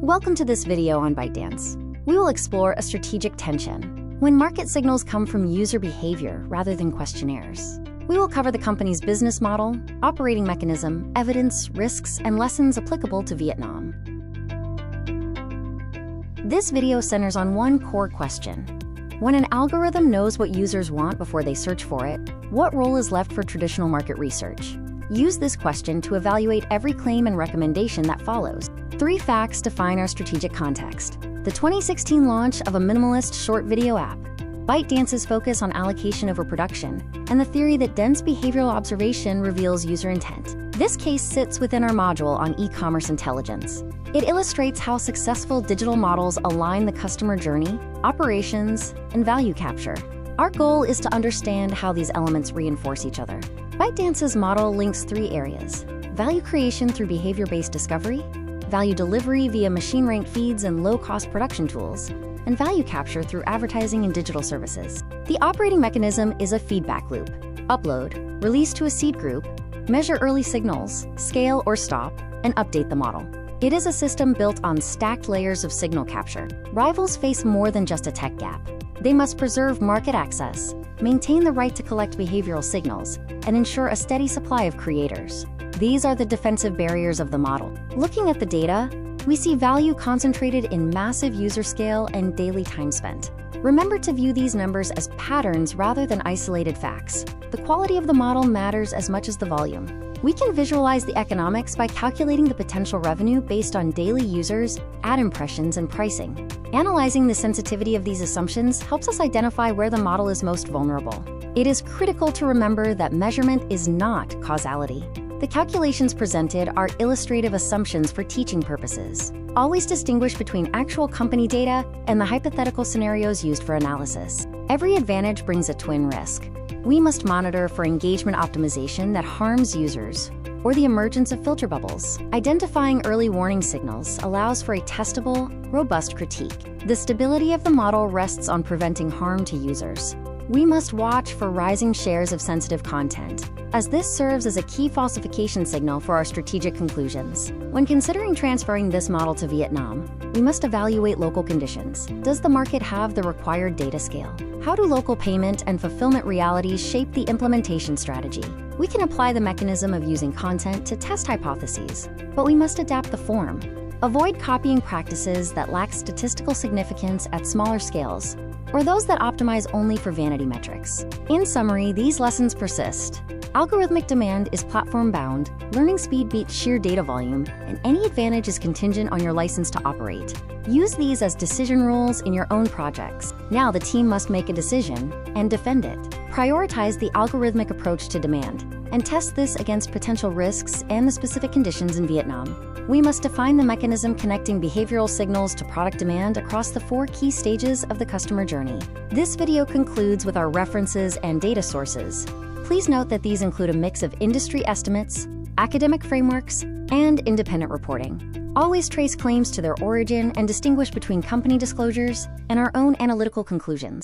Welcome to this video on ByteDance. We will explore a strategic tension when market signals come from user behavior rather than questionnaires. We will cover the company's business model, operating mechanism, evidence, risks, and lessons applicable to Vietnam. This video centers on one core question. When an algorithm knows what users want before they search for it, what role is left for traditional market research? Use this question to evaluate every claim and recommendation that follows. 3 facts define our strategic context. The 2016 launch of a minimalist short video app, ByteDance's focus on allocation over production, and the theory that dense behavioral observation reveals user intent. This case sits within our module on e-commerce intelligence. It illustrates how successful digital models align the customer journey, operations, and value capture. Our goal is to understand how these elements reinforce each other. ByteDance's model links 3 areas: value creation through behavior-based discovery, value delivery via machine-ranked feeds and low-cost production tools, and value capture through advertising and digital services. The operating mechanism is a feedback loop. Upload, release to a seed group, measure early signals, scale or stop, and update the model. It is a system built on stacked layers of signal capture. Rivals face more than just a tech gap. They must preserve market access, maintain the right to collect behavioral signals, and ensure a steady supply of creators. These are the defensive barriers of the model. Looking at the data, we see value concentrated in massive user scale and daily time spent. Remember to view these numbers as patterns rather than isolated facts. The quality of the model matters as much as the volume. We can visualize the economics by calculating the potential revenue based on daily users, ad impressions, and pricing. Analyzing the sensitivity of these assumptions helps us identify where the model is most vulnerable. It is critical to remember that measurement is not causality. The calculations presented are illustrative assumptions for teaching purposes. Always distinguish between actual company data and the hypothetical scenarios used for analysis. Every advantage brings a twin risk. We must monitor for engagement optimization that harms users or the emergence of filter bubbles. Identifying early warning signals allows for a testable, robust critique. The stability of the model rests on preventing harm to users. We must watch for rising shares of sensitive content, as this serves as a key falsification signal for our strategic conclusions. When considering transferring this model to Vietnam, we must evaluate local conditions. Does the market have the required data scale? How do local payment and fulfillment realities shape the implementation strategy? We can apply the mechanism of using content to test hypotheses, but we must adapt the form. Avoid copying practices that lack statistical significance at smaller scales, or those that optimize only for vanity metrics. In summary, these lessons persist. Algorithmic demand is platform-bound, learning speed beats sheer data volume, and any advantage is contingent on your license to operate. Use these as decision rules in your own projects. Now the team must make a decision and defend it. Prioritize the algorithmic approach to demand, and test this against potential risks and the specific conditions in Vietnam. We must define the mechanism connecting behavioral signals to product demand across the 4 key stages of the customer journey. This video concludes with our references and data sources. Please note that these include a mix of industry estimates, academic frameworks, and independent reporting. Always trace claims to their origin and distinguish between company disclosures and our own analytical conclusions.